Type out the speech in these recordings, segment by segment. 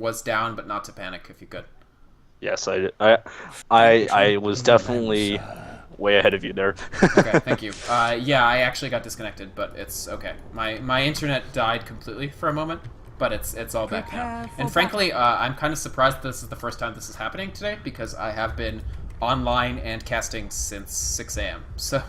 was down, but not to panic if you could. Yes, I was definitely way ahead of you there. Okay, thank you. Yeah, I actually got disconnected, but it's okay. My internet died completely for a moment, but it's all back now. And frankly, I'm kind of surprised this is the first time this is happening today because I have been online and casting since 6 a.m. So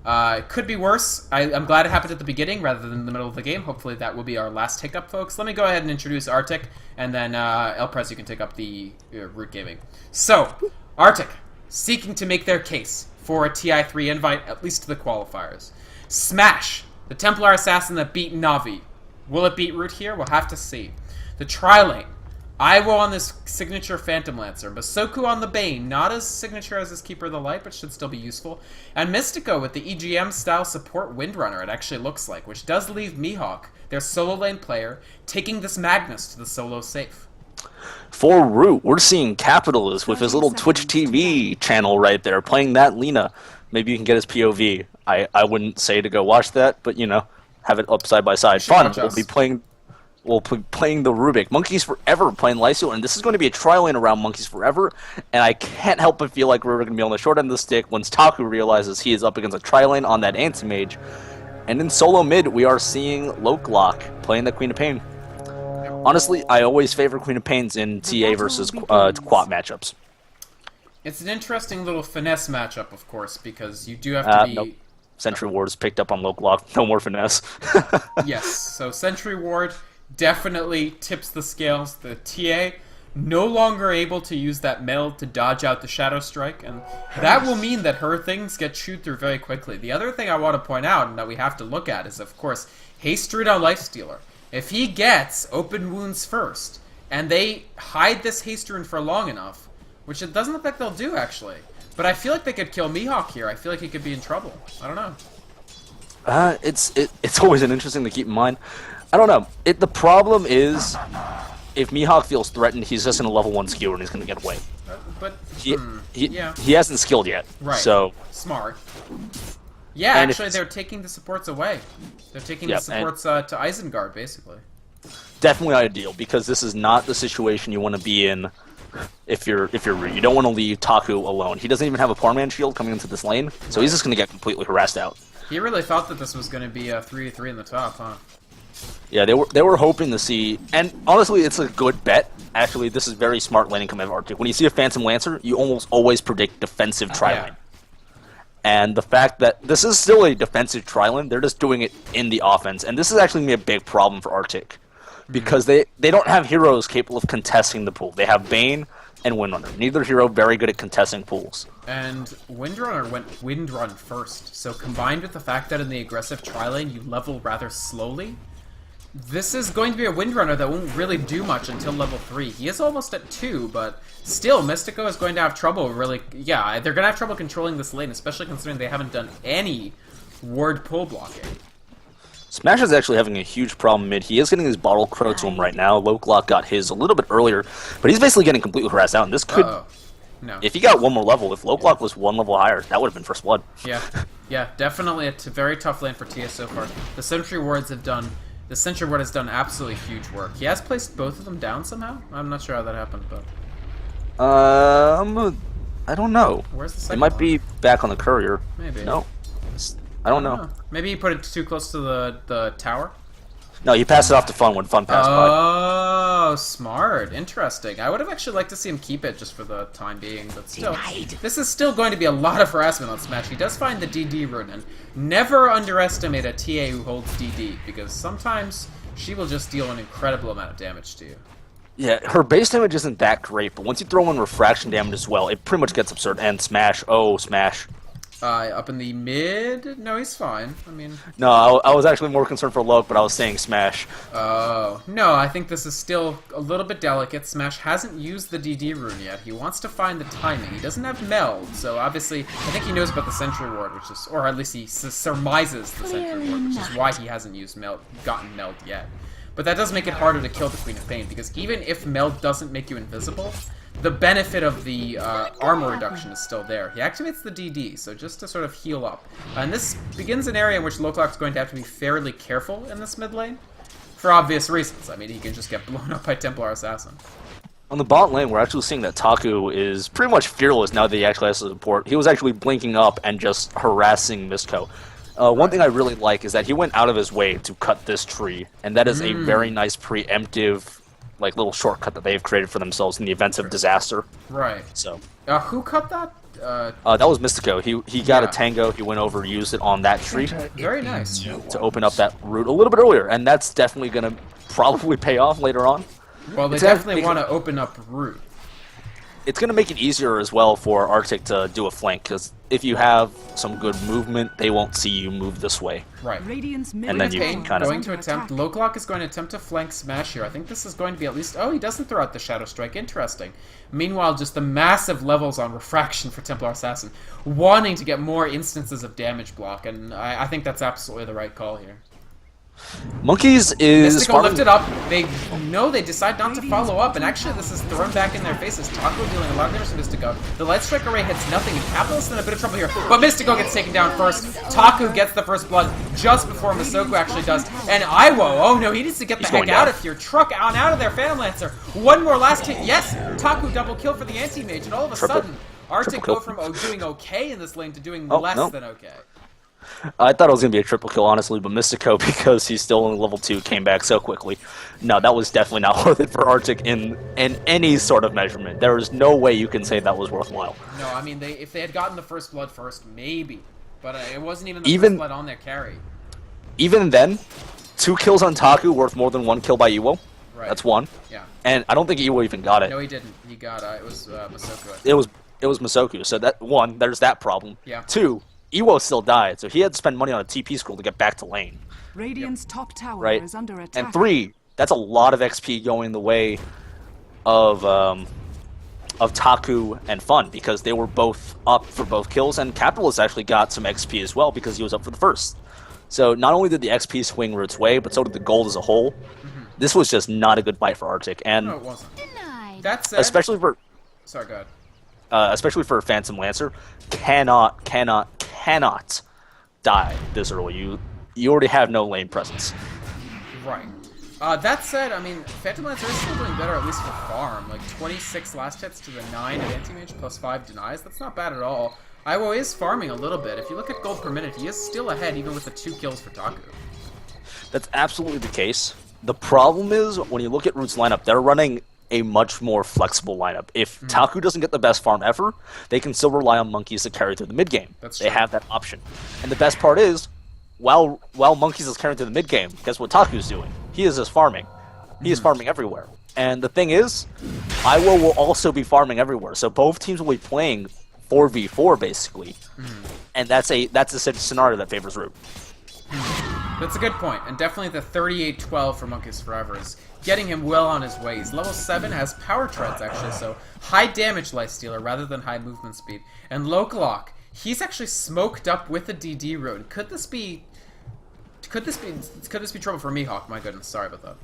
it could be worse. I'm glad it happened at the beginning rather than in the middle of the game. Hopefully that will be our last hiccup, folks. Let me go ahead and introduce Artyk, and then El Prez, you can take up the Root Gaming. So, Artyk, seeking to make their case for a TI3 invite, at least to the qualifiers. Smash, the Templar assassin that beat Navi. Will it beat Root here? We'll have to see. The Tri-Lane, Iwo on this signature Phantom Lancer, Masoku on the Bane, not as signature as his Keeper of the Light, but should still be useful, and Mystico with the EGM-style support Windrunner, it actually looks like, which does leave Mihawk, their solo lane player, taking this Magnus to the solo safe. For Root, we're seeing Capitalist with his little Twitch TV channel right there, playing that Lena. Maybe you can get his POV. I wouldn't say to go watch that, but, you know, have it up side by side. Fun. We'll be playing the Rubik. Monkeys Forever playing Lycio, and this is going to be a tri-lane around Monkeys Forever, and I can't help but feel like we're going to be on the short end of the stick once Taku realizes he is up against a tri-lane on that Anti-Mage. And in solo mid, we are seeing Lokelock playing the Queen of Pain. Honestly, I always favor Queen of Pains in TA versus Quat matchups. It's an interesting little finesse matchup, of course, because you do have to be... Nope. Sentry Ward's picked up on Lokelock. No more finesse. Yes, so Sentry Ward definitely tips the scales. The TA no longer able to use that meld to dodge out the Shadow Strike, and that will mean that her things get chewed through very quickly. The other thing I want to point out, and that we have to look at, is, of course, Hatred on Lifestealer. If he gets open wounds first, and they hide this Haste Rune for long enough, which it doesn't look like they'll do, actually, but I feel like they could kill Mihawk here. I feel like he could be in trouble. I don't know. It's always an interesting to keep in mind. I don't know. The problem is, if Mihawk feels threatened, he's just in a level 1 skewer and he's going to get away. But yeah. He hasn't skilled yet. Right. So smart. Yeah, and actually, they're taking the supports away. They're taking the supports to Isengard, basically. Definitely ideal, because this is not the situation you want to be in if you're Root. You don't want to leave Taku alone. He doesn't even have a poor man shield coming into this lane, so he's just going to get completely harassed out. He really thought that this was going to be a 3-3 in the top, huh? Yeah, they were hoping to see, and honestly, it's a good bet. Actually, this is very smart laning coming out of Artyk. When you see a Phantom Lancer, you almost always predict defensive tri-lane. Yeah. And the fact that this is still a defensive tri-lane, they're just doing it in the offense. And this is actually going to be a big problem for Artyk. Because they don't have heroes capable of contesting the pool. They have Bane and Windrunner. Neither hero very good at contesting pools. And Windrunner went Windrun first. So combined with the fact that in the aggressive tri-lane you level rather slowly, this is going to be a Windrunner that won't really do much until level 3. He is almost at 2, but still, Mystico is going to have trouble really... Yeah, they're going to have trouble controlling this lane, especially considering they haven't done any ward pull blocking. Smash is actually having a huge problem mid. He is getting his Bottle Crow to him right now. Lokelock got his a little bit earlier, but he's basically getting completely harassed out, and this could... No. If he got one more level, if Lokelock was one level higher, that would have been First Blood. Yeah, definitely a very tough lane for TS so far. The Sentry Wards have done... The Sentry Ward has done absolutely huge work. He has placed both of them down somehow? I'm not sure how that happened, but... I don't know. Where's the second It might one? be back on the courier. Maybe. No. I don't know. Maybe he put it too close to the tower? No, you pass it off to Fun when Fun passed by. Oh, smart. Interesting. I would have actually liked to see him keep it just for the time being, but still. This is still going to be a lot of harassment on Smash. He does find the DD rune, and never underestimate a TA who holds DD, because sometimes she will just deal an incredible amount of damage to you. Yeah, her base damage isn't that great, but once you throw in refraction damage as well, it pretty much gets absurd. And Smash, oh, Smash. Up in the mid? No, he's fine. I mean... No, I was actually more concerned for Loke, but I was saying Smash. Oh. No, I think this is still a little bit delicate. Smash hasn't used the DD rune yet. He wants to find the timing. He doesn't have Meld, so obviously... I think he knows about the Sentry Ward, which is... Or at least he surmises the Sentry Ward, which is why he hasn't used gotten Meld yet. But that does make it harder to kill the Queen of Pain, because even if Meld doesn't make you invisible... the benefit of the armor reduction is still there. He activates the DD, so just to sort of heal up. And this begins an area in which Lokelock's going to have to be fairly careful in this mid lane. For obvious reasons. I mean, he can just get blown up by Templar Assassin. On the bot lane, we're actually seeing that Taku is pretty much fearless now that he actually has the support. He was actually blinking up and just harassing Misko. One thing I really like is that he went out of his way to cut this tree, and that is a very nice preemptive, like, little shortcut that they've created for themselves in the events of disaster. Right. So. Who cut that? That was Mystico. He got a tango. He went over, used it on that tree. Very nice. To open up that route a little bit earlier, and that's definitely gonna probably pay off later on. Well, they definitely want to open up route. It's going to make it easier as well for Artyk to do a flank, because if you have some good movement, they won't see you move this way. Right. And then you can kind of... Loclock is going to attempt to flank Smash here. I think this is going to be at least... Oh, he doesn't throw out the Shadow Strike. Interesting. Meanwhile, just the massive levels on Refraction for Templar Assassin, wanting to get more instances of damage block, and I think that's absolutely the right call here. Monkeys is... Mystical lifted up. They decide not to follow up, and actually this is thrown back in their faces. Taco dealing a lot of damage to Mystico. The Light Strike Array hits nothing, and Capitalist in a bit of trouble here. But Mystico gets taken down first. Taku gets the first blood just before Masoku actually does. And Iwo, oh no, he needs to get the heck out of here. Truck on out of there, Phantom Lancer. One more last hit. Yes, Taku double kill for the anti-mage, and all of a sudden, Artyk go from doing okay in this lane to doing less than okay. I thought it was going to be a triple kill, honestly, but Mystico, because he's still only level 2, came back so quickly. No, that was definitely not worth it for Artyk in any sort of measurement. There is no way you can say that was worthwhile. No, I mean, if they had gotten the first blood first, maybe. But it wasn't even the first blood on their carry. Even then, 2 kills on Taku worth more than 1 kill by Iwo. Right. That's 1. Yeah. And I don't think Iwo even got it. No, he didn't. He got it was Masoku. It was Masoku, so that 1, there's that problem. Yeah. 2, Iwo still died, so he had to spend money on a TP scroll to get back to lane. Radiant's top tower is under attack. And 3, that's a lot of XP going the way of Taku and Fun, because they were both up for both kills, and Capitalist actually got some XP as well because he was up for the first. So not only did the XP swing Root's way, but so did the gold as a whole. This was just not a good fight for Artyk, and no, it wasn't. That said, especially for sorry, go ahead. Especially for Phantom Lancer, cannot die this early. You already have no lane presence. Right. That said, I mean, Phantom Lancer is still doing better, at least for farm. Like 26 last hits to the 9 of anti-mage plus 5 denies. That's not bad at all. Iwo is farming a little bit. If you look at gold per minute, he is still ahead, even with the 2 kills for Taku. That's absolutely the case. The problem is, when you look at Root's lineup, they're running a much more flexible lineup. If Taku doesn't get the best farm ever, they can still rely on Monkeys to carry through the mid game. They have that option. And the best part is, while Monkeys is carrying through the mid game, guess what Taku's doing? He is just farming. He is farming everywhere. And the thing is, Iwo will also be farming everywhere. So both teams will be playing 4v4 basically. And that's a scenario that favors Root. That's a good point, and definitely the 38-12 for Monkeys Forever is getting him well on his way. He's level 7, has power treads actually, so high damage Lifestealer rather than high movement speed. And Loclock, he's actually smoked up with a DD road. Could this be trouble for Mihawk? My goodness, sorry about that.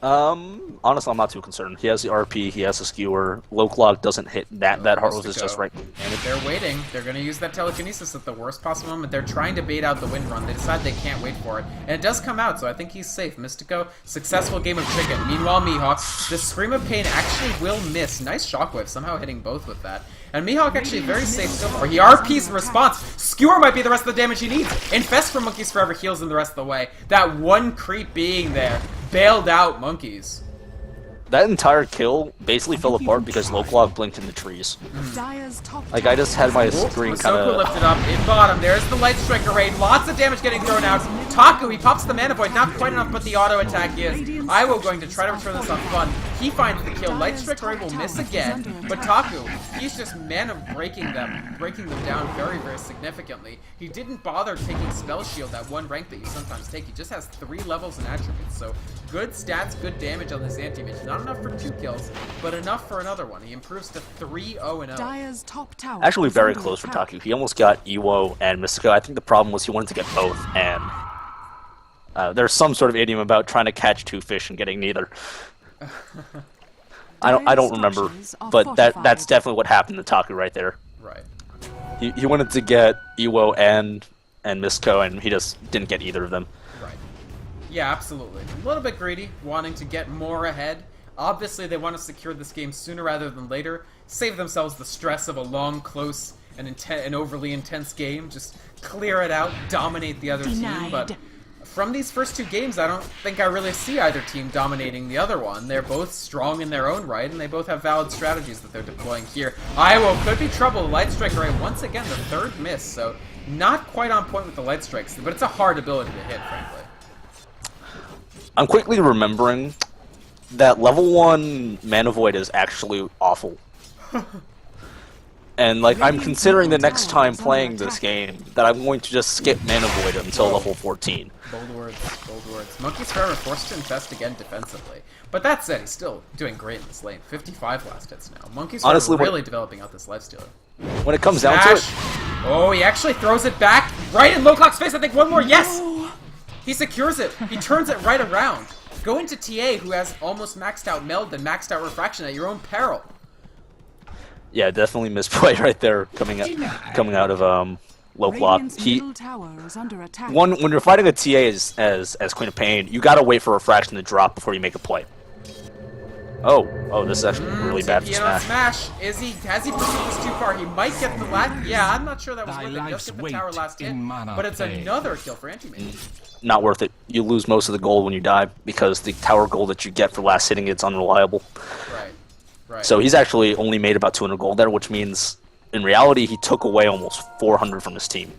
Honestly, I'm not too concerned. He has the RP, he has the skewer. Loclock doesn't hit that hard with his just right. And if they're waiting, they're going to use that telekinesis at the worst possible moment. They're trying to bait out the wind run. They decide they can't wait for it. And it does come out, so I think he's safe. Mystico, successful game of chicken. Meanwhile, Mihawk, the Scream of Pain actually will miss. Nice shockwave, somehow hitting both with that. And Mihawk actually very safe so far. He RP's in response. Skewer might be the rest of the damage he needs. Infest from Monkeys Forever heals him the rest of the way. That one creep being there bailed out Monkeys. That entire kill basically fell apart because Loclock blinked in the trees. Like, I just had my screen kind of... lifted up in bottom. There's the Light Strike Array. Lots of damage getting thrown out. Taku, he pops the Mana Void. Not quite enough, but the auto attack is. Iwo going to try to return this on Fun. He finds the kill. Light Strike Array will miss again. But Taku, he's just mana breaking them down very, very significantly. He didn't bother taking Spell Shield, that one rank that you sometimes take. He just has 3 levels and attributes. So good stats, good damage on this anti-mage. Not enough for 2 kills, but enough for another one. He improves to 3-0-0. Actually very close for Taku. He almost got Iwo and Mystico. I think the problem was he wanted to get both, and there's some sort of idiom about trying to catch 2 fish and getting neither. I don't remember, but that's definitely what happened to Taku right there. Right. He wanted to get Iwo and Mystico, and he just didn't get either of them. Right. Yeah, absolutely. A little bit greedy, wanting to get more ahead. Obviously, they want to secure this game sooner rather than later, save themselves the stress of a long, close, and overly intense game. Just clear it out, dominate the other team. But from these first two games, I don't think I really see either team dominating the other one. They're both strong in their own right, and they both have valid strategies that they're deploying here. Iowa could be trouble. Light Strike Array, once again, the third miss, so not quite on point with the Light Strikes, but it's a hard ability to hit, frankly. I'm quickly remembering that level 1 Mana Void is actually awful. And, like, I'm considering the next time playing this game that I'm going to just skip Mana Void until level 14. Bold words, bold words. Monkey's Forever forced to invest again defensively. But that said, he's still doing great in this lane. 55 last hits now. Monkey's Forever really developing out this lifestealer. When it comes down to it... Oh, he actually throws it back right in Loclock's face. I think one more. Yes! He secures it. He turns it right around. Go into TA, who has almost maxed out Meld and maxed out Refraction at your own peril. Yeah, definitely misplay right there coming out of Loclock. When you're fighting a TA as Queen of Pain, you gotta wait for Refraction to drop before you make a play. Oh, this is actually really bad for Smash. Has he pursued this too far? He might get the last. Yeah, I'm not sure that was worth it. Just get the tower last hit, but it's another kill for Anti-Mage. Not worth it. You lose most of the gold when you die because the tower gold that you get for last hitting it's unreliable. Right. So he's actually only made about 200 gold there, which means in reality he took away almost 400 from his team.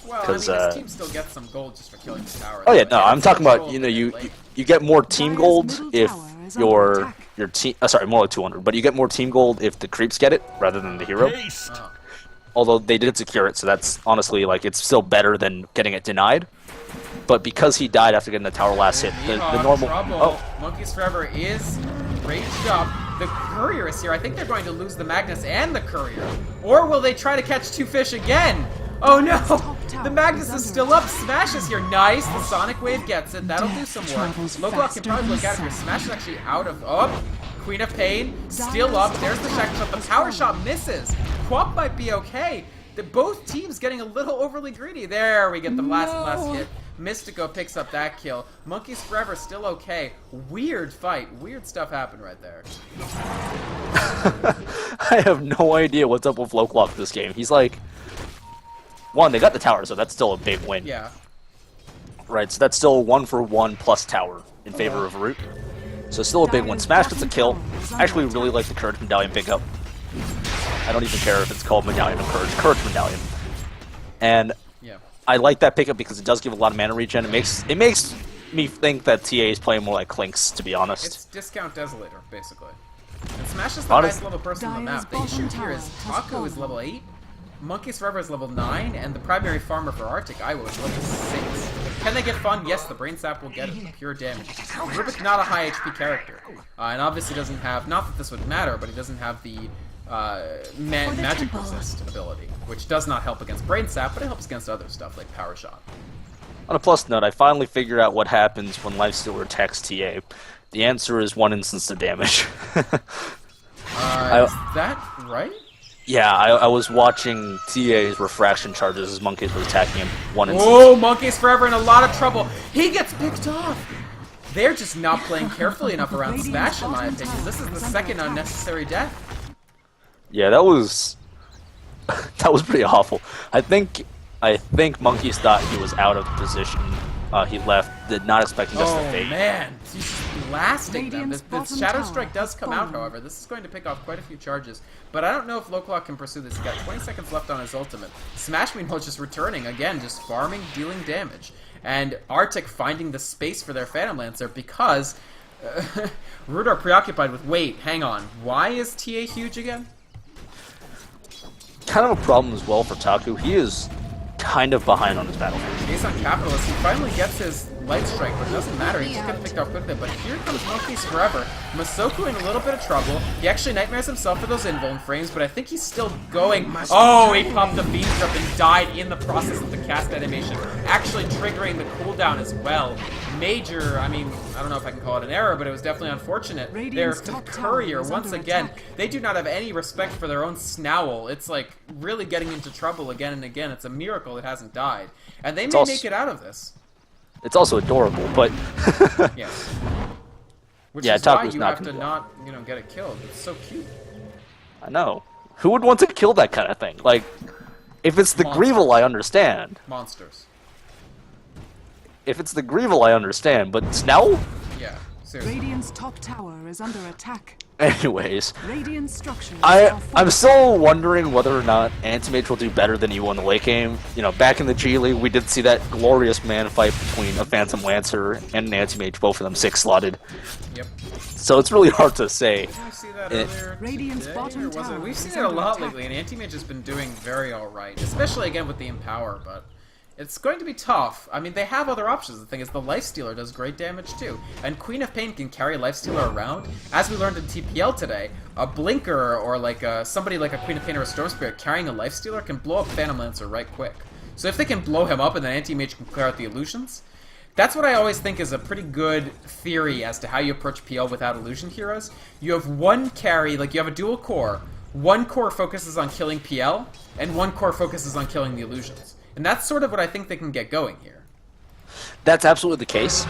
Well, I mean, his team still gets some gold just for killing the tower. Oh yeah, no, I'm talking about you get more team gold if your team. Sorry, more like 200. But you get more team gold if the creeps get it rather than the hero. Although they did secure it, so that's honestly like it's still better than getting it denied. But because he died after getting the tower last hit, the normal. Monkey's Forever is raged up. The Courier is here. I think they're going to lose the Magnus and the Courier. Or will they try to catch two fish again? Oh no! The Magnus is still up. Smash is here. Nice. The Sonic Wave gets it. That'll do some work. Loclock can probably look out of here. Smash is actually out of. Oh! Queen of Pain still up. There's the Shackle Shot. The Power Shot misses. Quap might be okay. Both teams getting a little overly greedy. There we get the last hit. Mystico picks up that kill. Monkey's Forever still okay. Weird fight. Weird stuff happened right there. I have no idea what's up with Loclock this game. He's like... One, they got the tower, so that's still a big win. Yeah. Right, so that's still 1-for-1 plus tower in favor of Root. So still a big one. Smash gets a kill. I actually really like the Courage Medallion pickup. I don't even care if it's called Medallion of Courage. Courage Medallion. And I like that pickup because it does give a lot of mana regen. It makes me think that TA is playing more like Clinks, to be honest. It's discount Desolator, basically. And Smash is the highest level person on the map. The issue here is Taco is level 8, Monkey's Forever is level 9, and the primary farmer for Artyk, Iowa, is level 6. Can they get fun? Yes, the Brain Sap will get it for pure damage. Rubik not a high HP character, and obviously doesn't have, not that this would matter, but he doesn't have the magic resist ability, which does not help against Brain Sap, but it helps against other stuff like Power Shot. On a plus note, I finally figured out what happens when Lifestealer attacks TA. The answer is 1 instance of damage. Is that right? Yeah, I was watching TA's refraction charges as Monkeys were attacking him 1 instance. Oh, Monkey's Forever in a lot of trouble. He gets picked off. They're just not playing carefully enough around Smash, in my opinion. This is the second unnecessary death. Yeah, that was pretty awful. I think Monkeys thought he was out of position. He left, did not expect him just to fade. Oh man, he's blasting them. The Shadow Strike does come out, however. This is going to pick off quite a few charges, but I don't know if Loclock can pursue this. He's got 20 seconds left on his ultimate. Smash, meanwhile, just returning again, just farming, dealing damage, and Artyk finding the space for their Phantom Lancer because Root are preoccupied with. Wait, hang on. Why is TA huge again? Kind of a problem as well for Taku. He is kind of behind on his battlefield. Based on Capitalist, he finally gets his Light Strike, but it doesn't matter, he just gets picked off quickly. But here comes Monkey's Forever. Masoku in a little bit of trouble. He actually nightmares himself for those invuln frames, but I think he's still going. Oh, he popped the Beam Drop and died in the process of the cast animation, actually triggering the cooldown as well. Major, I mean, I don't know if I can call it an error, but it was definitely unfortunate. Their Courier, once again, they do not have any respect for their own Snowl. It's like really getting into trouble again and again. It's a miracle it hasn't died. And they may make it out of this. It's also adorable, but Yes. Which Yeah, is why Taku's you not have to gonna not, get it killed. It's so cute. I know. Who would want to kill that kind of thing? Like, if it's the Monsters. Greevil, I understand. Monsters. If it's the Greevil, I understand. But Snell? Yeah, seriously. Radiant's top tower is under attack. Anyways, Radiant structures are I'm fortified. still wondering whether or not Anti-Mage will do better than Ewo in the late game. You know, back in the G League, we did see that glorious man fight between a Phantom Lancer and an Anti-Mage, both of them 6-slotted. Yep. So it's really hard to say. Did we see that It- earlier Radiant's today, bottom or was it? tower We've seen is it a under lot attack. lately, and Anti-Mage has been doing very alright. Especially, again, with the Empower, but it's going to be tough. I mean, they have other options. The thing is, the Lifestealer does great damage, too. And Queen of Pain can carry Lifestealer around. As we learned in TPL today, a Blinker or like somebody like a Queen of Pain or a Storm Spirit carrying a Lifestealer can blow up Phantom Lancer right quick. So if they can blow him up and then Anti-Mage can clear out the illusions, that's what I always think is a pretty good theory as to how you approach PL without illusion heroes. You have one carry, like you have a dual core. One core focuses on killing PL, and one core focuses on killing the illusions. And that's sort of what I think they can get going here. That's absolutely the case,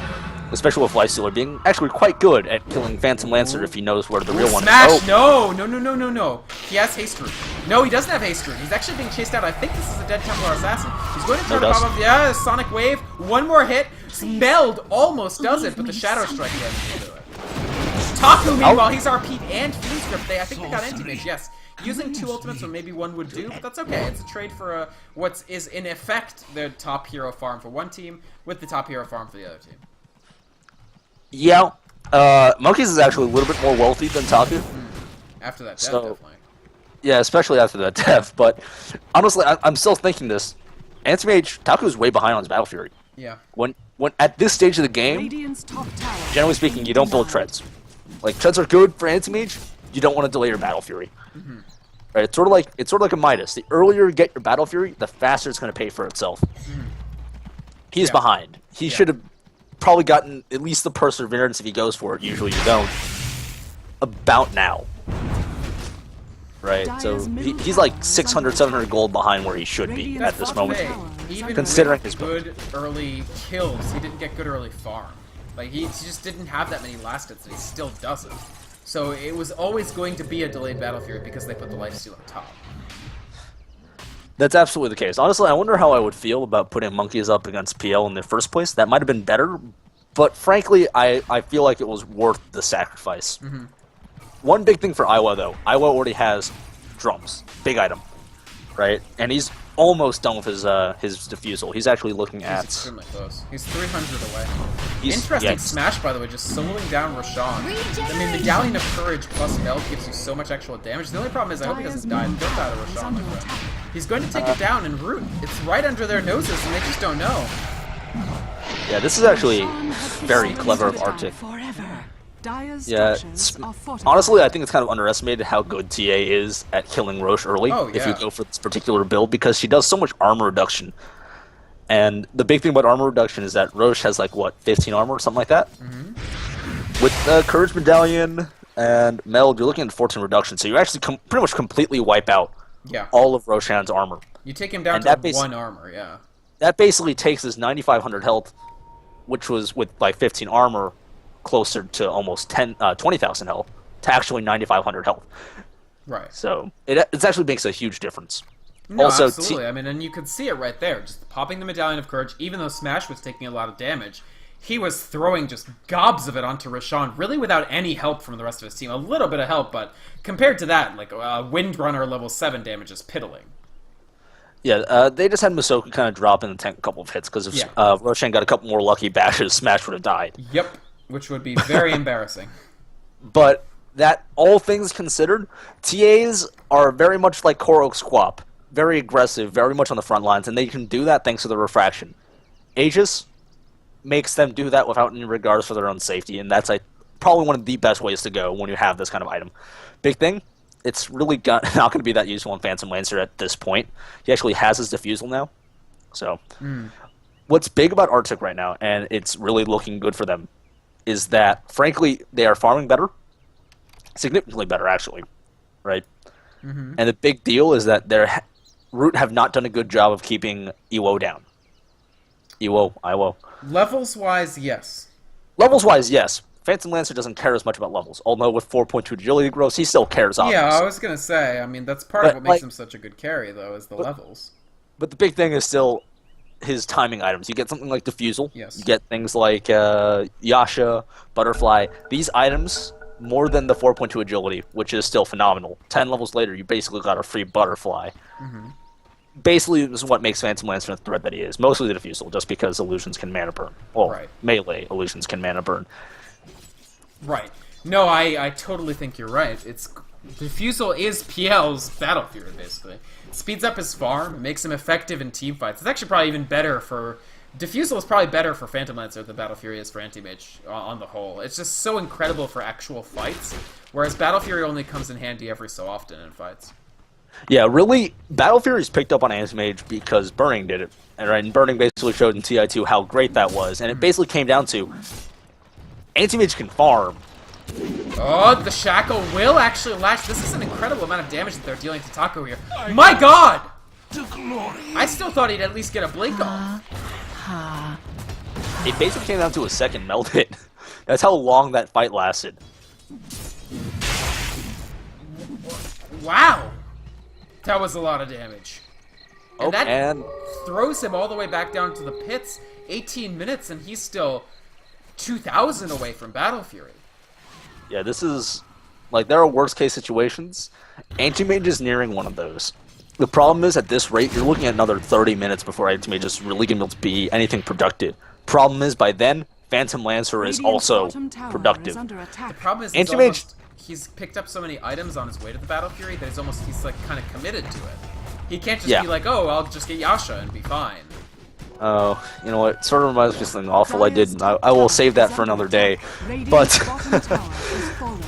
especially with Lifestealer being actually quite good at killing Phantom Lancer if he knows where the real one is. Smash! Oh, No. He has haste root. No, he doesn't have haste root. He's actually being chased out. I think this is a dead Templar Assassin. He's going to try to does. pop up. Yeah, Sonic Wave. One more hit. Smelled almost does it, but the Shadow Strike damage will do it. Taku, meanwhile, he's RP'd and Fiend Script. I think they got Anti-Mage, yes. Using two ultimates when maybe one would do, but that's okay. It's a trade for what is in effect the top hero farm for one team with the top hero farm for the other team. yeah. Monkeys is actually a little bit more wealthy than Taku. After that death, So- definitely. Yeah, especially after that death. But honestly, I'm still thinking this. Anti-Mage, Taku's way behind on his Battle Fury. Yeah. When at this stage of the game, Radiant's top tower. generally speaking, you don't build treads. Like treads are good for Anti-Mage. You don't want to delay your Battle Fury. Right? It's sort of like a Midas. The earlier you get your Battle Fury, the faster it's going to pay for itself. He's Yeah. behind. He should have probably gotten at least the Perseverance if he goes for it. Usually you don't. About now. Right? So he's like 600, 700 gold behind where he should be at this moment. Even Considering with his good early kills, he didn't get good early farm. Like he just didn't have that many last hits, and he still doesn't. So it was always going to be a delayed Battle Fury because they put the lifesteal on top. That's absolutely the case. Honestly, I wonder how I would feel about putting Monkeys up against PL in the first place. That might have been better, but frankly, I feel like it was worth the sacrifice. One big thing for Iwa, though. Iwa already has drums. Big item. Right? And he's almost done with his defusal. He's actually looking He's at... extremely close. He's 300 away. He's- Interesting yeah, smash, by the way, just soloing down Roshan. I mean, the Galleon of Courage plus Mel gives you so much actual damage. The only problem is I hope he doesn't die. Don't die to Roshan like that. He's going to take it down and root. It's right under their noses, and they just don't know. Yeah, this is actually very clever of Artyk. Forever. Dire's Yeah, structures are fortified. honestly, I think it's kind of underestimated how good TA is at killing Roche early Oh, if you yeah. go for this particular build, because she does so much armor reduction. And the big thing about armor reduction is that Roche has, like, what, 15 armor or something like that? With Courage Medallion and Meld, you're looking at 14 reduction, so you actually pretty much completely wipe out Yeah. all of Roshan's armor. You take him down And to that basi- one armor, yeah. That basically takes his 9,500 health, which was with, like, 15 armor, closer to almost 20,000 health, to actually 9,500 health. Right. So it actually makes a huge difference. No, Also, absolutely. I mean, and you could see it right there. Just popping the Medallion of Courage, even though Smash was taking a lot of damage, he was throwing just gobs of it onto Roshan, really without any help from the rest of his team. A little bit of help, but compared to that, like Windrunner level 7 damage is piddling. Yeah, they just had Masoku kind of drop in the tank a couple of hits, because if Yeah. Roshan got a couple more lucky bashes, Smash would have died. Yep. Which would be very embarrassing. But that, all things considered, TAs are very much like Koro Squap. Very aggressive, very much on the front lines, and they can do that thanks to the refraction. Aegis makes them do that without any regards for their own safety, and that's like probably one of the best ways to go when you have this kind of item. Big thing, it's really not going to be that useful on Phantom Lancer at this point. He actually has his defusal now. So, what's big about Artyk right now, and it's really looking good for them, is that, frankly, they are farming better. Significantly better, actually. Right? And the big deal is that Root have not done a good job of keeping Iwo down. Iwo. Levels-wise, yes. Levels-wise, yes. Phantom Lancer doesn't care as much about levels, although with 4.2 agility growth, he still cares, obviously. Yeah, I was gonna say, I mean, that's part of what makes him such a good carry, though, is the levels. But the big thing is still his timing items. You get something like Diffusal. Yes. You get things like Yasha, Butterfly. These items, more than the 4.2 agility, which is still phenomenal. 10 levels later, you basically got a free Butterfly. Basically, this is what makes Phantom Lancer the threat that he is. Mostly the Diffusal, just because illusions can mana burn. Well, Right. melee illusions can mana burn. Right. No, I totally think you're right. Diffusal is PL's Battle Fury, basically. It speeds up his farm, it makes him effective in team fights. It's actually probably even better for... Diffusal is probably better for Phantom Lancer than Battle Fury is for Anti-Mage on the whole. It's just so incredible for actual fights, whereas Battle Fury only comes in handy every so often in fights. Yeah, really, Battle Fury's picked up on Anti-Mage because Burning did it. And Burning basically showed in TI2 how great that was. And it basically came down to Anti-Mage can farm. Oh, the Shackle will actually latch. This is an incredible amount of damage that they're dealing to Taco here. My god! I still thought he'd at least get a blink off. It basically came down to a second melt hit. That's how long that fight lasted. Wow! That was a lot of damage. And that and throws him all the way back down to the pits. 18 minutes and he's still 2,000 away from Battle Fury. yeah, this is like there are worst case situations. Anti-Mage is nearing one of those. The problem is at this rate, you're looking at another 30 minutes before Anti-Mage is really going to be anything productive. Problem is by then, Phantom Lancer is also productive. The problem is Anti-Mage, he's picked up so many items on his way to the Battle Fury that he's like kind of committed to it. He can't just be like, oh, I'll just get Yasha and be fine. oh, you know what? It sort of reminds me of something awful I did. And I will save that for another day. But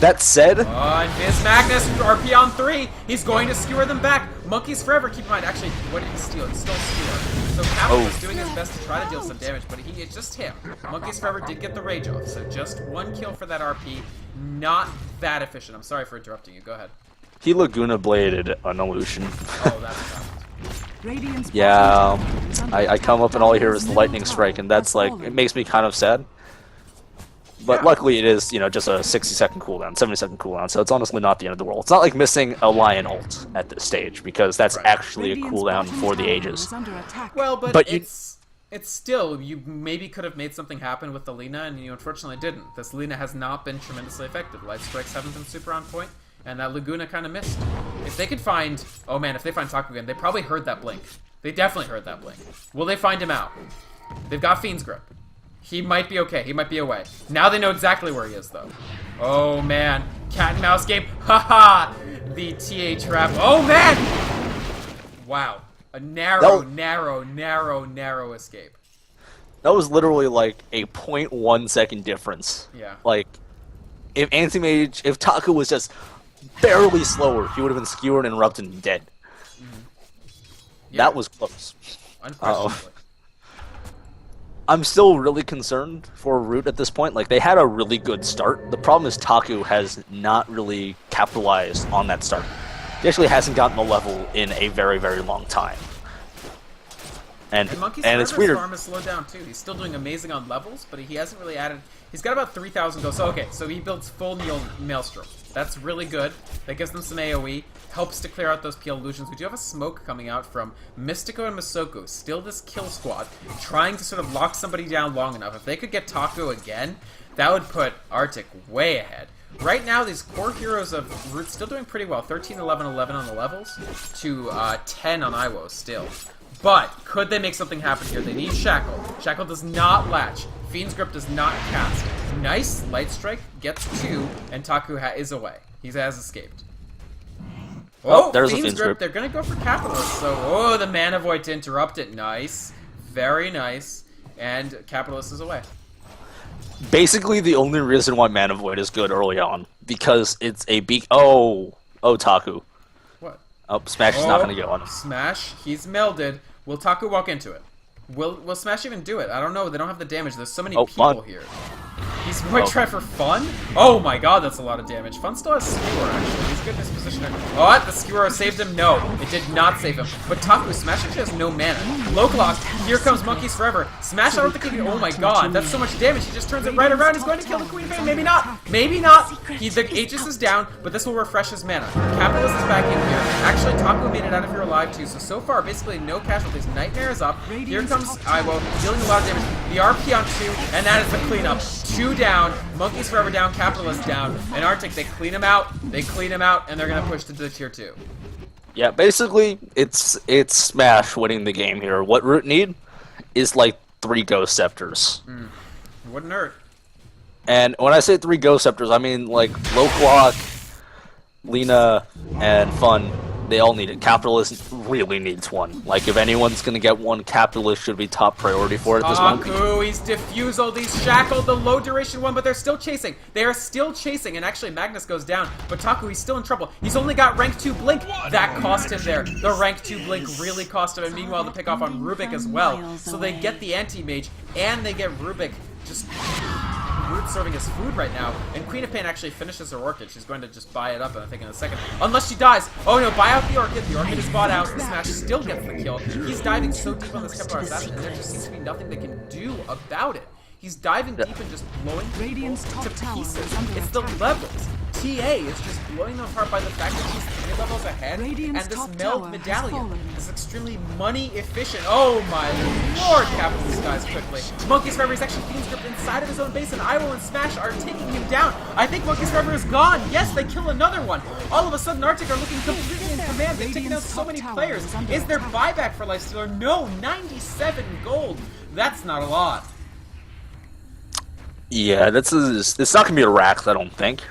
that said, and Viz Magnus, RP on 3. He's going to skewer them back. Monkeys Forever, keep in mind. Actually, what did he steal? He stole Skewer. So Capital was doing his best to try to deal some damage, but it's just him. Monkeys Forever did get the rage off, so just one kill for that RP. Not that efficient. I'm sorry for interrupting you. Go ahead. he Laguna bladed an illusion. Oh, that's tough. Yeah, I come up and all I hear is the lightning strike, and that's like, it makes me kind of sad. But luckily it is, you know, just a 60-second cooldown, 70-second cooldown, so it's honestly not the end of the world. It's not like missing a Lion ult at this stage, because that's actually a cooldown for the ages. Well, but it's still, you maybe could have made something happen with the Lina, and you unfortunately didn't. This Lina has not been tremendously effective. Light strikes haven't been super on point, and that Laguna kind of missed. If they could find... Oh man, if they find Taku again, they probably heard that blink. They definitely heard that blink. Will they find him out? They've got Fiend's Grip. He might be okay. He might be away. Now they know exactly where he is, though. Oh man. Cat and mouse game. Haha! The TA trap. Oh man! Wow. A narrow escape. That was literally like a 0.1 second difference. Yeah. Like, if Anti-Mage, if Taku was just barely slower, he would have been skewered and erupted and dead. Yeah. That was close. Unquestionably. I'm still really concerned for Root at this point. Like, they had a really good start. The problem is Taku has not really capitalized on that start. He actually hasn't gotten the level in a very, very long time. And it's weird. Farm has slowed down too. He's still doing amazing on levels, but he hasn't really added... He's got about 3,000 gold. So, okay, so he builds full Maelstrom. That's really good. That gives them some AoE. Helps to clear out those PL illusions. We do have a smoke coming out from Mystico and Masoko. Still this kill squad, trying to sort of lock somebody down long enough. If they could get Taco again, that would put Artyk way ahead. Right now, these core heroes of Root still doing pretty well. 13, 11, 11 on the levels, to 10 on Iwo still. But, could they make something happen here? They need Shackle. Shackle does not latch. Fiend's Grip does not cast. Nice Light Strike, gets 2, and Taku is away. He has escaped. Oh, there's Fiend's a Grip. They're going to go for Capitalist. So, oh, the Mana Void to interrupt it. Nice. Very nice. And Capitalist is away. Basically, the only reason why Mana Void is good early on, because it's a beak. Oh, Taku. What? Oh, Smash is not going to go on. Smash. He's melded. Will Taku walk into it? Will Smash even do it? I don't know. They don't have the damage. There's so many people here. He's going to try for Fun? Oh my god, that's a lot of damage. Fun still has Skewer, actually. He's good in this position. Oh, what? The Skewer saved him? No, it did not save him. But Taku, Smash actually has no mana. Local lock. Here comes Monkeys Forever. Smash, I don't think he can... Oh my god, that's so much damage. He just turns it right around. He's going to kill the Queen of Pain. Maybe not. Maybe not. The Aegis is down, but this will refresh his mana. Capitalist is back in here. Actually, Taku made it out of here alive too. So far, basically no casualties. Nightmare is up. Here comes Iwo, dealing a lot of damage. The RP on 2, and that is the cleanup. 2 down, Monkeys Forever down, Capitalist down, and Artyk, they clean him out, and they're gonna push to the tier 2. Yeah, basically, it's Smash winning the game here. What Root need is like 3 Ghost Scepters. Wouldn't hurt. And when I say 3 Ghost Scepters, I mean like Lovelock, Lina, and Fun. They all need it. Capitalist really needs one. Like, if anyone's gonna get one, Capitalist should be top priority for it at this moment. Taku, he's Diffusal, he's shackled, the low duration one, but they're still chasing. They are still chasing, and actually Magnus goes down, but Taku, he's still in trouble. He's only got rank 2 Blink. That cost him there. The rank 2 Blink really cost him, and meanwhile the pick off on Rubik as well. So they get the anti-mage, and they get Rubik just... Root serving his food right now, and Queen of Pain actually finishes her Orchid. She's going to just buy it up, I think, in a second. Unless she dies. Oh no, buy out the Orchid. The Orchid is bought out. Smash still gets the kill. He's diving so deep on this Templar Assassin, and there just seems to be nothing they can do about it. He's diving deep and just blowing people to pieces. It's the levels. TA is just blowing them apart by the fact that he's 3 levels ahead, and this meld medallion is extremely money efficient. Oh my lord, Capitalist dies quickly. Monkeys Forever is actually Fiend's Grip inside of his own base, and Iwo and Smash are taking him down. I think Monkeys Forever is gone. Yes, they kill another one. All of a sudden, Artyk are looking completely in command. They've taken out so many players. Is there buyback for Lifestealer? No, 97 gold. That's not a lot. Yeah, it's not gonna be a rack, I don't think.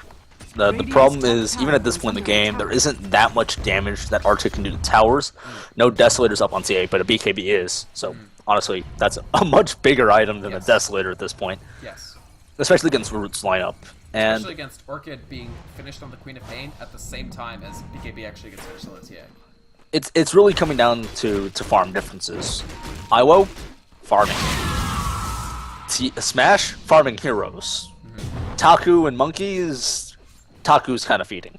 The problem is, even at this point in the game, there isn't that much damage that Artyk can do to towers. No Desolator's up on CA, but a BKB is. So, honestly, that's a much bigger item than a Desolator at this point. Yes. Especially against Root's lineup. And especially against Orchid being finished on the Queen of Pain at the same time as BKB actually gets finished on the TA. It's really coming down to farm differences. Iwo, farming. Smash, farming heroes. Taku and Monkeys... Taku's kind of feeding.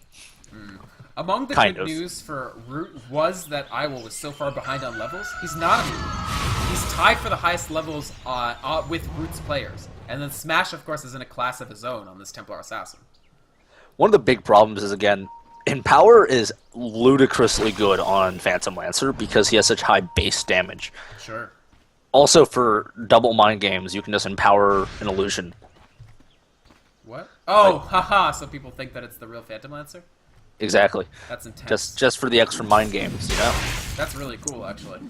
Among the good news for Root was that Iwo was so far behind on levels. He's not. He's tied for the highest levels with Root's players. And then Smash, of course, is in a class of his own on this Templar Assassin. One of the big problems is, again, Empower is ludicrously good on Phantom Lancer because he has such high base damage. Sure. Also, for double mind games, you can just Empower an illusion. What? Oh, haha, so people think that it's the real Phantom Lancer? Exactly. That's intense. Just for the extra mind games, you know? That's really cool, actually.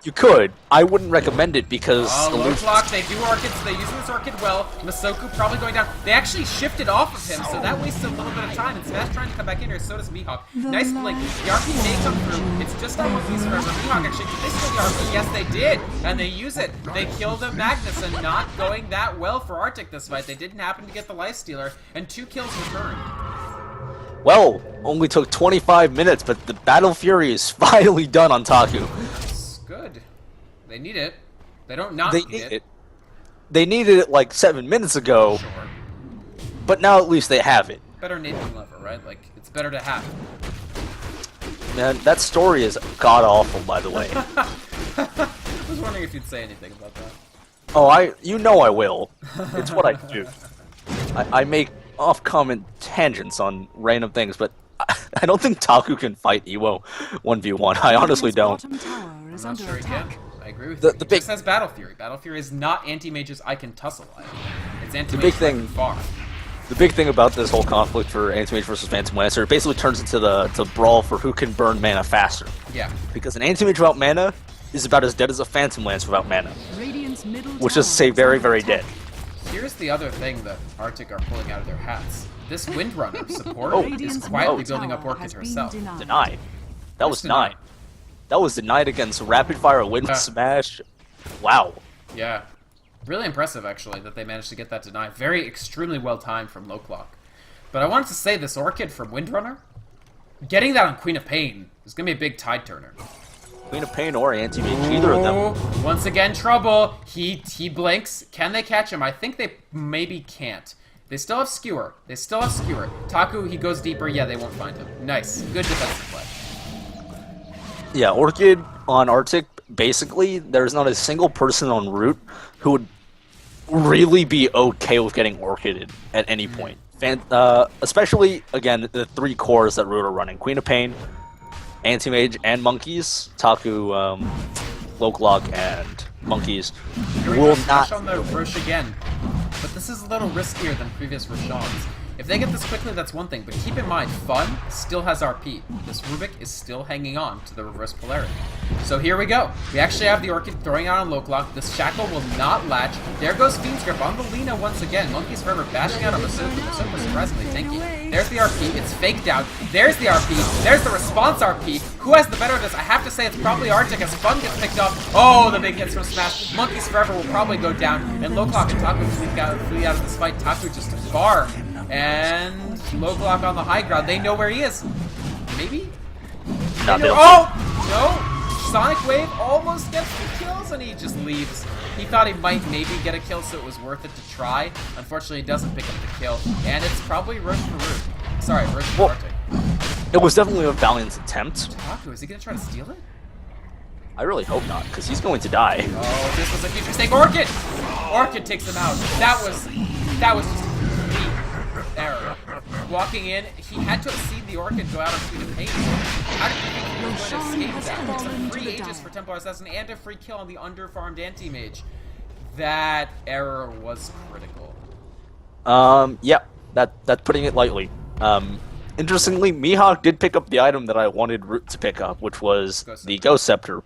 You could. I wouldn't recommend it because... low block, they do Orchids, they use this Orchid well. Masoku probably going down. They actually shifted off of him, so that wastes a little bit of time. And Smash trying to come back in here, so does Mihawk. Nice blink. The RP may come through. It's just on Monkeys Forever. Mihawk actually, did they steal the RP? Yes, they did. And they use it. They killed the Magnus, and not going that well for Artyk this fight. They didn't happen to get the Lifestealer, and 2 kills returned. Well, only took 25 minutes, but the Battle Fury is finally done on Taku. Good. They need it. They don't not need it. They needed it like 7 minutes ago, sure. But now at least they have it. Better Nathan Lever, right? Like, it's better to have it. Man, that story is god-awful, by the way. I was wondering if you'd say anything about that. Oh, you know I will. It's what I do. I make off-comment tangents on random things, but I don't think Taku can fight Iwo 1v1. I honestly don't. I'm not sure he can. I agree with you. It just has Battle Fury. Battle Fury is not anti-mage's I can tussle item. It's anti-mage from far. The big thing about this whole conflict for Anti-Mage versus Phantom Lancer, it basically turns into the brawl for who can burn mana faster. Yeah. Because an Anti-Mage without mana is about as dead as a Phantom Lancer without mana. Which is, say, very, very dead. Here's the other thing that Artyk are pulling out of their hats. This Windrunner support is quietly building up Orchid herself. Denied. That was denied. That was denied against Rapid Fire Wind Smash. Wow. Yeah. Really impressive, actually, that they managed to get that denied. Very extremely well timed from Low Clock. But I wanted to say this Orchid from Windrunner, getting that on Queen of Pain is going to be a big tide turner. Queen of Pain or Anti-Mage, either of them. Oh, once again, trouble. He blinks. Can they catch him? I think they maybe can't. They still have Skewer. Taku, he goes deeper. Yeah, they won't find him. Nice. Good defensive play. Yeah, Orchid on Artyk, basically, there's not a single person on route who would really be okay with getting Orchided at any point. Especially, again, the 3 cores that route are running. Queen of Pain, Anti-Mage, and Monkeys. Taku, Lokelock, and Monkeys will not... on the Roche again. But this is a little riskier than previous Roshans. If they get this quickly, that's one thing, but keep in mind, Fun still has RP. This Rubik is still hanging on to the reverse polarity. So here we go. We actually have the Orchid throwing out on Lokelock. This Shackle will not latch. There goes Fiend's Grip on the Lina once again. Monkey's Forever bashing out on Masoku. Masoku surprisingly tanky. There's the RP. It's faked out. There's the RP. There's the response RP. Who has the better of this? I have to say it's probably Artyk as Fun gets picked up. Oh, the big hits from Smash. Monkey's Forever will probably go down. And Lokelock and Taku flee out of this fight. Taku just too far. And Lokelock on the high ground. They know where he is. Maybe? Oh! No! Sonic Wave almost gets the kills and he just leaves. He thought he might maybe get a kill, so it was worth it to try. Unfortunately, he doesn't pick up the kill. And it's probably Roche for Root. Sorry, Roche for Artyk. It was definitely a valiant attempt. Taku, is he going to try to steal it? I really hope not, because he's going to die. Oh, this was a huge mistake. Orchid! Orchid takes him out. That was just a complete error. Walking in, he had to have seen the Orchid go out of Queen of Pain. How did you think he was going to escape that? It's a free Aegis for Templar Assassin and a free kill on the underfarmed Anti-Mage. That error was critical. Yeah, that's putting it lightly. Interestingly, Mihawk did pick up the item that I wanted Root to pick up, which was the Ghost Scepter.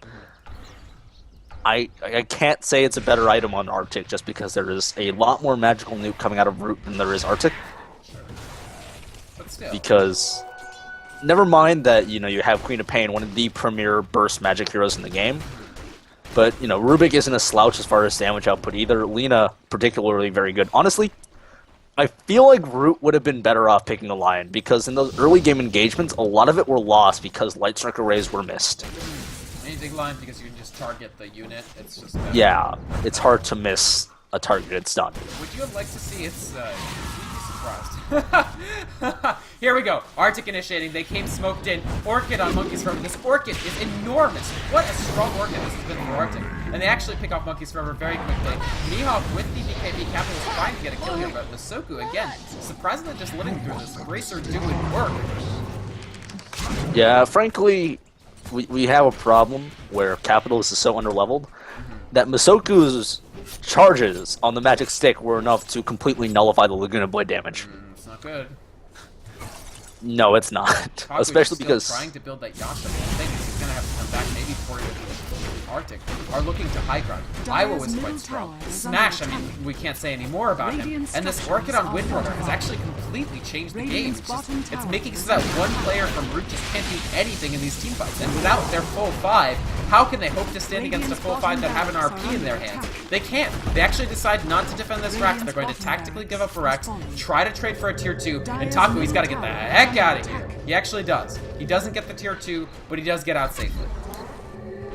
I can't say it's a better item on Artyk just because there is a lot more magical nuke coming out of Root than there is Artyk. But still. Because, never mind that, you know, you have Queen of Pain, one of the premier burst magic heroes in the game. But, you know, Rubik isn't a slouch as far as damage output either. Lina, particularly very good. Honestly, I feel like Root would have been better off picking a Lion, because in those early game engagements, a lot of it were lost because Light Strike arrays were missed. Anything Lion because you can just target the unit. It's just yeah, it's hard to miss a targeted stun. Would you have liked to see its you'd be surprised. Here we go. Artyk initiating. They came smoked in. Orchid on Monkey's Forever. This Orchid is enormous. What a strong Orchid this has been for Artyk. And they actually pick off Monkey's Forever very quickly. Mihawk with the BKB Capital is trying to get a kill here, but the Soku, again, surprisingly just living through this. Bracer doing work. Yeah, frankly, we have a problem where Capitalist is so underleveled that Masoku's charges on the Magic Stick were enough to completely nullify the Laguna Blade damage. It's not good. No, it's not. Taku Especially still because trying to build that Yasha. I think he's gonna have to come back maybe for Artyk. Are looking to high ground. Iowa was quite strong. Smash, I mean, we can't say any more about him. And this Orchid on Windrunner has actually completely changed the game. It's making it so that one player from Root just can't do anything in these team fights. And without their full 5, how can they hope to stand against a full 5 that have an RP in their hands? They can't. They actually decide not to defend this Rax. They're going to tactically give up for Rax, try to trade for a tier 2, and Taku, he's got to get the heck out of here. He actually does. He doesn't get the tier 2, but he does get out safely.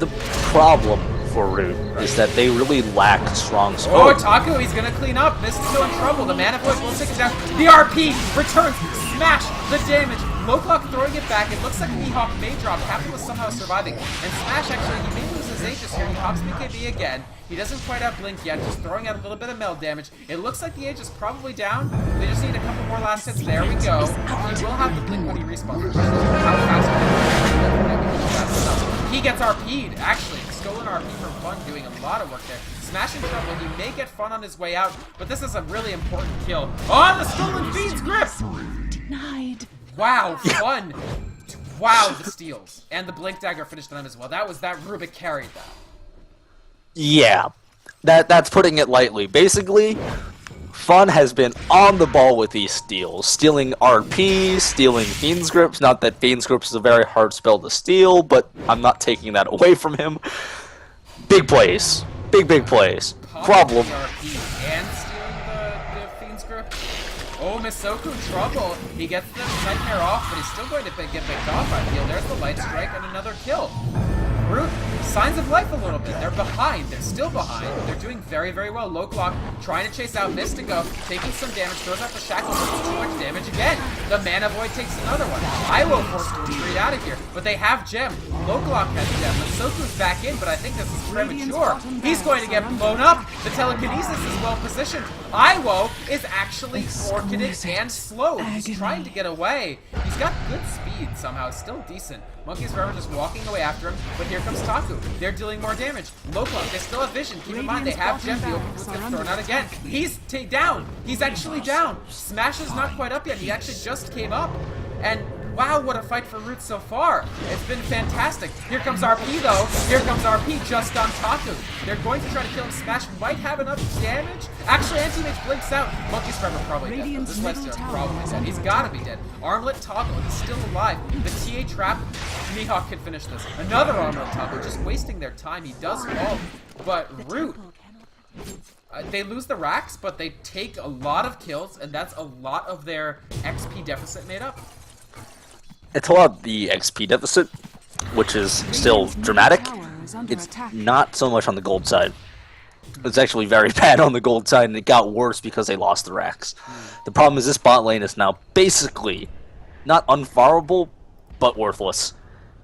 the problem for Root is that they really lack strong Oh, support. Taku, he's gonna clean up. Mist is still in trouble. The Mana Void will take it down. The RP returns. Smash the damage. Lokelock throwing it back. It looks like Mihawk may drop. Capital is somehow surviving. And Smash actually, he may lose his Aegis here. He pops BKB again. He doesn't quite have Blink yet, just throwing out a little bit of meld damage. It looks like the Aegis is probably down. They just need a couple more last hits. There we go. He will have the Blink when he respawns. How fast he gets RP'd, actually. Stolen RP from Fun, doing a lot of work there. Smash in trouble. He may get Fun on his way out, but this is a really important kill. Oh, the Stolen Fiend's Grip! Denied. Wow, Fun! Wow, the steals. And the Blink Dagger finished on him as well. That Rubik carried that. Yeah, that's putting it lightly. Basically, Fun has been on the ball with these steals. Stealing RP, stealing Fiend's Grips. Not that Fiend's Grips is a very hard spell to steal, but I'm not taking that away from him. Big plays. Big plays. Problem. And stealing the Fiend's Grip. Oh, Misoku trouble. He gets the Nightmare off, but he's still going to get picked off, I feel. There's the Light Strike and another kill. Root, signs of life a little bit. They're behind. They're still behind, but they're doing very, very well. Lovelock trying to chase out Mystico, taking some damage, throws out the Shackle, but too much damage again. The Mana Void takes another one. I will force to retreat out of here, but they have Gem. Lovelock has Gem. Masoku's back in, but I think this is premature. He's going to get blown up. The Telekinesis is well positioned. Iwo is actually forfeited and slowed. He's trying to get away. He's got good speed somehow. It's still decent. Monkey's Forever just walking away after him, but here comes Taku. They're dealing more damage. Lovelock, they still have vision. Keep in mind, they have Gem. The open boost gets thrown out again. He's down. He's actually down. Smash is not quite up yet. He actually just came up. And wow, what a fight for Root so far. It's been fantastic. Here comes RP though. Here comes RP just on Taku. They're going to try to kill him. Smash might have enough damage. Actually, Anti-Mage blinks out. Monkey's Forever probably dead. This Lifesteal probably dead. He's gotta be dead. Armlet Toggle, he's still alive. The TA trap, Mihawk can finish this. Another Armlet Toggle, just wasting their time. He does fall. But Root, they lose the racks, but they take a lot of kills, and that's a lot of their XP deficit made up. It's a lot of the XP deficit, which is still dramatic. It's not so much on the gold side. It's actually very bad on the gold side, and it got worse because they lost the racks. The problem is this bot lane is now basically not unfarmable, but worthless.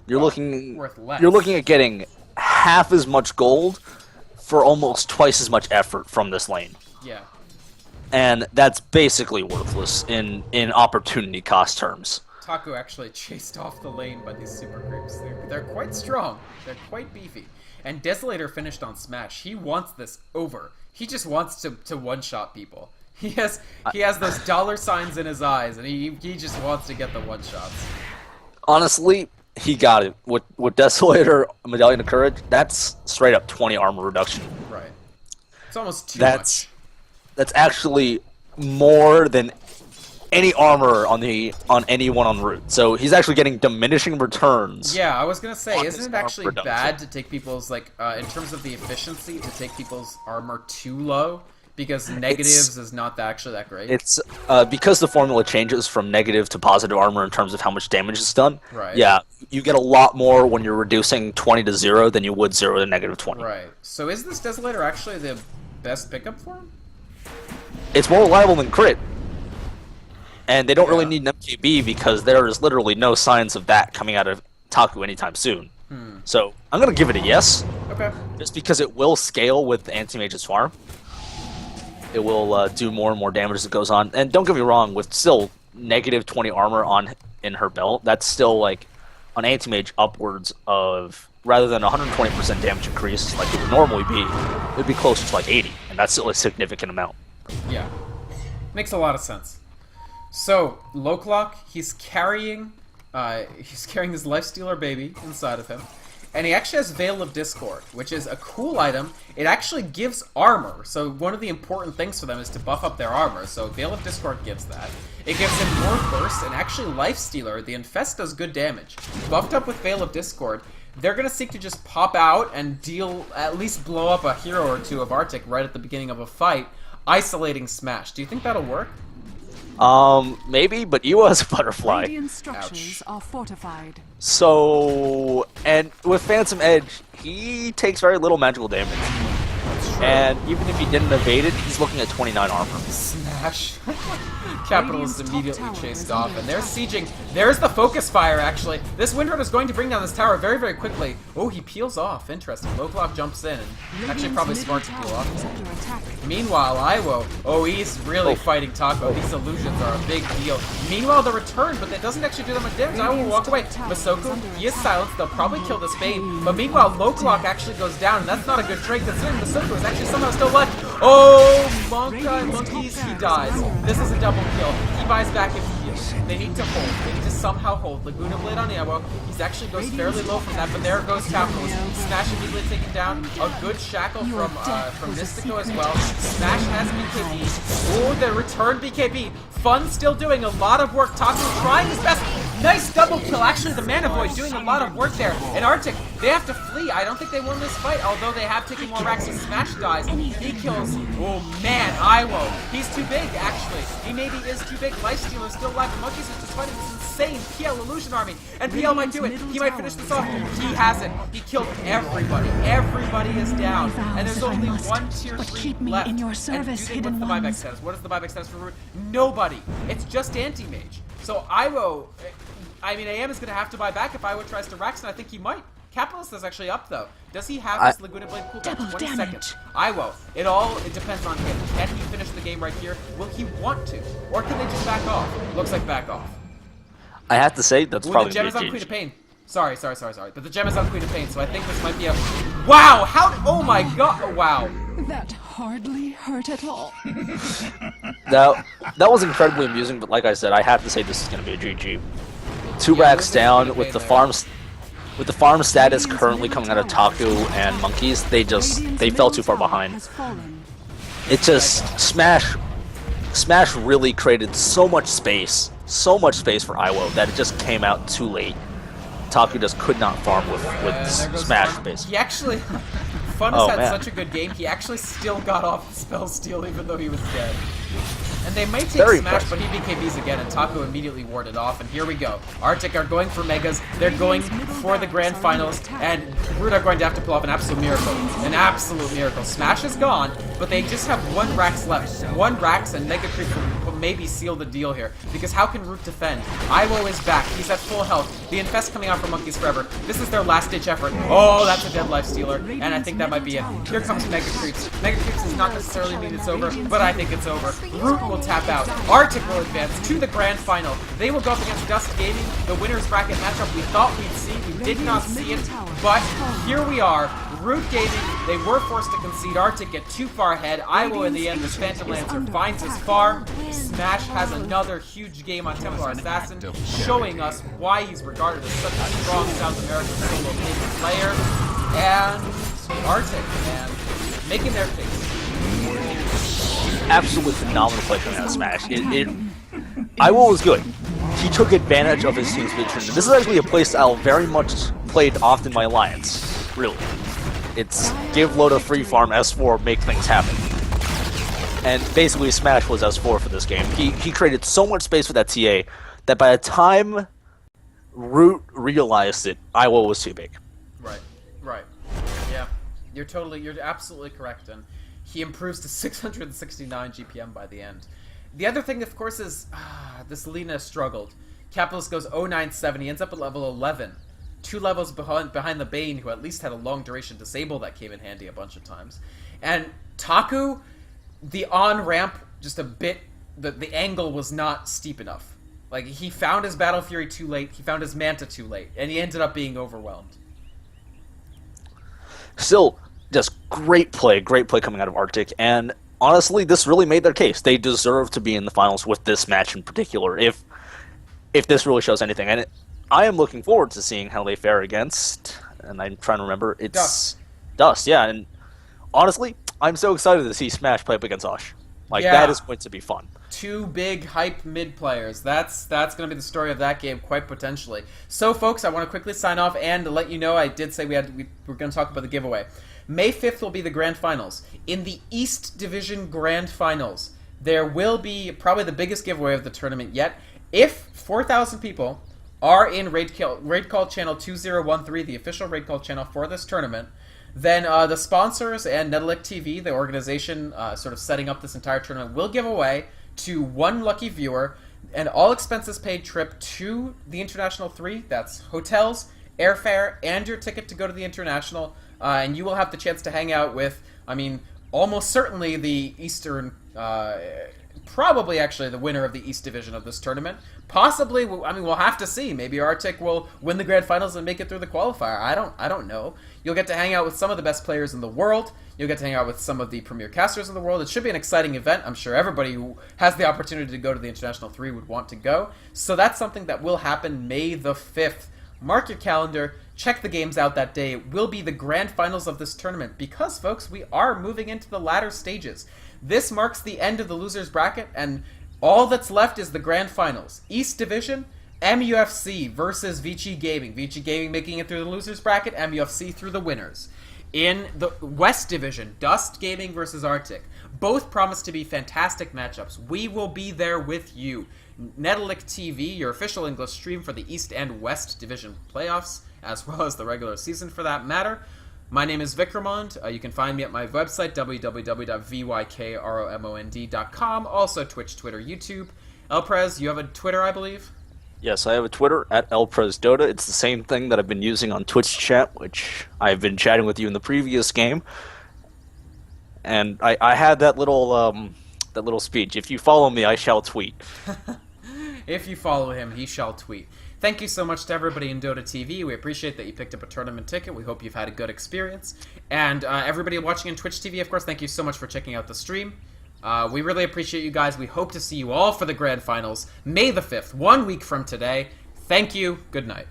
You're looking at getting half as much gold for almost twice as much effort from this lane. Yeah. And that's basically worthless in opportunity cost terms. Taku actually chased off the lane by these super creeps. They're quite strong. They're quite beefy. And Desolator finished on Smash. He wants this over. He just wants to one-shot people. He has those dollar signs in his eyes, and he just wants to get the one-shots. Honestly, he got it. With Desolator, Medallion of Courage, that's straight up 20 armor reduction. Right. It's almost too much. That's actually more than any armor on anyone on Root. So he's actually getting diminishing returns. Yeah, I was gonna say, isn't it actually bad to take people's, like, in terms of the efficiency, to take people's armor too low? Because negatives is not actually that great. It's because the formula changes from negative to positive armor in terms of how much damage is done. Right. Yeah, you get a lot more when you're reducing 20 to 0 than you would 0 to negative 20. Right. So is this Desolator actually the best pickup for him? It's more reliable than Crit. And they don't really need an MKB because there is literally no signs of that coming out of Taku anytime soon. So I'm going to give it a yes. Okay. Just because it will scale with Anti-Mage's farm. It will do more and more damage as it goes on. And don't get me wrong, with still negative 20 armor in her belt, that's still like on Anti-Mage upwards of, rather than 120% damage increase like it would normally be, it would be closer to like 80. And that's still a significant amount. Yeah. Makes a lot of sense. So, Lovelock, he's carrying this Lifestealer baby inside of him. And he actually has Veil of Discord, which is a cool item. It actually gives armor. So one of the important things for them is to buff up their armor. So Veil of Discord gives that. It gives him more burst, and actually Lifestealer, the Infest does good damage. Buffed up with Veil of Discord, they're going to seek to just pop out and at least blow up a hero or two of Artyk right at the beginning of a fight, isolating Smash. Do you think that'll work? Maybe, but you as a butterfly. Radiant structures Ouch. are fortified. So, and with Phantom Edge, he takes very little magical damage. And even if he didn't evade it, he's looking at 29 armor. Smash. Capital is immediately chased off, and they're sieging. There's the focus fire, actually. This Windrunner is going to bring down this tower very, very quickly. Oh, he peels off. Interesting. Lovelock jumps in, and actually probably smart to peel off. Meanwhile, Iwo, he's really fighting Taco. These illusions are a big deal. Meanwhile, the return, but that doesn't actually do that much damage. Iwo will walk away. Masoku, he is silenced. They'll probably kill this Bane, but meanwhile, Lovelock actually goes down, and that's not a good trade, considering Masoku is actually somehow still alive. Oh, monkeys, he dies. This is a double kill. He buys back if he heals. They need to hold. They need to somehow hold. Laguna Blade on Iwo. He's actually goes fairly low from that, but there goes Capitalist. Smash immediately taken down. A good shackle from Mystico as well. Smash has BKB. Oh, the return BKB. Fun still doing a lot of work. Taku trying his best. Nice double kill. Actually, the Mana Void doing a lot of work there. And Artyk, they have to flee. I don't think they won this fight, although they have taken more racks. Smash dies. He kills. Oh man, Iwo. He's too big, actually. He maybe is too big. Lifestealer still alive. The Monkeys are just fighting this insane PL Illusion Army. And PL might do it. He might finish this off. He hasn't. He killed everybody. Everybody is down. And there's only one tier 3 left. And what's the buyback status? What is the buyback status for Root? Nobody. It's just anti-mage. So Iwo, I mean, AM is going to have to buy back if Iwo tries to Rax, and I think he might. Capitalist is actually up, though. Does he have his Laguna Blade cooldown? 20 seconds. Iwo, it depends on him. Can he finish the game right here? Will he want to? Or can they just back off? Looks like back off. I have to say, that's probably the gem is on Queen of Pain. Sorry. But the gem is on Queen of Pain, so I think this might be a... Wow! Oh my god! Wow. That hardly hurt at all. That was incredibly amusing, but like I said, I have to say this is going to be a GG. 2 racks down with the farm status currently coming out of Taku and Monkeys. They fell too far behind. It just Smash really created so much space for Iwo that it just came out too late. Taku just could not farm with Smash space. He actually Funnus had such a good game, he actually still got off the spell steal even though he was dead. And they might take Smash, but he BKBs again, and Taco immediately warded off, and here we go. Artyk are going for Megas, they're going for the Grand Finals, and Root are going to have to pull off an absolute miracle. An absolute miracle. Smash is gone, but they just have 1 Rax left. 1 Rax and Mega Creep will maybe seal the deal here, because how can Root defend? Iwo is back, he's at full health. The Infest coming out from Monkeys Forever. This is their last-ditch effort. Oh, that's a dead life stealer, and I think that might be it. Here comes Mega Creeps. Mega Creeps does not necessarily mean it's over, but I think it's over. Root will tap out. Artyk will advance to the Grand Final. They will go up against Dust Gaming, the winner's bracket matchup we thought we'd see. We did not see it, but here we are. Root Gaming, they were forced to concede. Artyk get too far ahead. Iwo in the end, this Phantom Lancer finds his farm. Smash has another huge game on Templar Assassin, showing us why he's regarded as such a strong South American solo gaming player. And Artyk, man, making their case. Absolutely phenomenal play coming out of Smash. Iwo was good. He took advantage of his team's vision. This is actually a playstyle very much played often by Alliance. Really. It's give Loda free farm S4, make things happen. And basically Smash was S4 for this game. He created so much space for that TA that by the time Root realized it, Iwo was too big. Right. Yeah. You're absolutely correct, and he improves to 669 GPM by the end. The other thing, of course, is this Lina struggled. Capitalist goes 097. He ends up at level 11. 2 levels behind the Bane, who at least had a long duration disable that came in handy a bunch of times. And Taku, the on-ramp, just a bit, the angle was not steep enough. Like, he found his Battle Fury too late, he found his Manta too late, and he ended up being overwhelmed. Still, just great play coming out of Artyk, and honestly, this really made their case. They deserve to be in the finals with this match in particular, if this really shows anything. And I am looking forward to seeing how they fare against, and I'm trying to remember, it's Dust, yeah, and honestly, I'm so excited to see Smash play up against Osh. That is going to be fun. 2 big hype mid players. That's going to be the story of that game, quite potentially. So, folks, I want to quickly sign off and to let you know, I did say we were going to talk about the giveaway. May 5th will be the Grand Finals. In the East Division Grand Finals, there will be probably the biggest giveaway of the tournament yet. If 4,000 people are in Raid Call Channel 2013, the official Raid Call channel for this tournament, then the sponsors and Netolic TV, the organization sort of setting up this entire tournament, will give away to 1 lucky viewer an all-expenses paid trip to the International 3. That's hotels, airfare, and your ticket to go to the International. And you will have the chance to hang out with, almost certainly the Eastern, probably actually the winner of the East Division of this tournament. Possibly, we'll have to see. Maybe Artyk will win the Grand Finals and make it through the qualifier. I don't know. You'll get to hang out with some of the best players in the world. You'll get to hang out with some of the premier casters in the world. It should be an exciting event. I'm sure everybody who has the opportunity to go to the International 3 would want to go. So that's something that will happen May the 5th. Mark your calendar. Check the games out that day. It will be the Grand Finals of this tournament because, folks, we are moving into the latter stages. This marks the end of the losers bracket, and all that's left is the Grand Finals. East Division, MUFC versus Vici Gaming. Vici Gaming making it through the losers bracket, MUFC through the winners. In the West Division, Dust Gaming versus Artyk. Both promise to be fantastic matchups. We will be there with you. Netolic TV, your official English stream for the East and West Division playoffs, as well as the regular season for that matter. My name is Vikramond. You can find me at my website, www.vykromond.com. Also Twitch, Twitter, YouTube. Elprez, you have a Twitter, I believe? Yes, I have a Twitter at ElprezDota. It's the same thing that I've been using on Twitch chat, which I've been chatting with you in the previous game. And I had that little speech. If you follow me, I shall tweet. If you follow him, he shall tweet. Thank you so much to everybody in Dota TV. We appreciate that you picked up a tournament ticket. We hope you've had a good experience. And everybody watching on Twitch TV, of course, thank you so much for checking out the stream. We really appreciate you guys. We hope to see you all for the Grand Finals, May the 5th, 1 week from today. Thank you. Good night.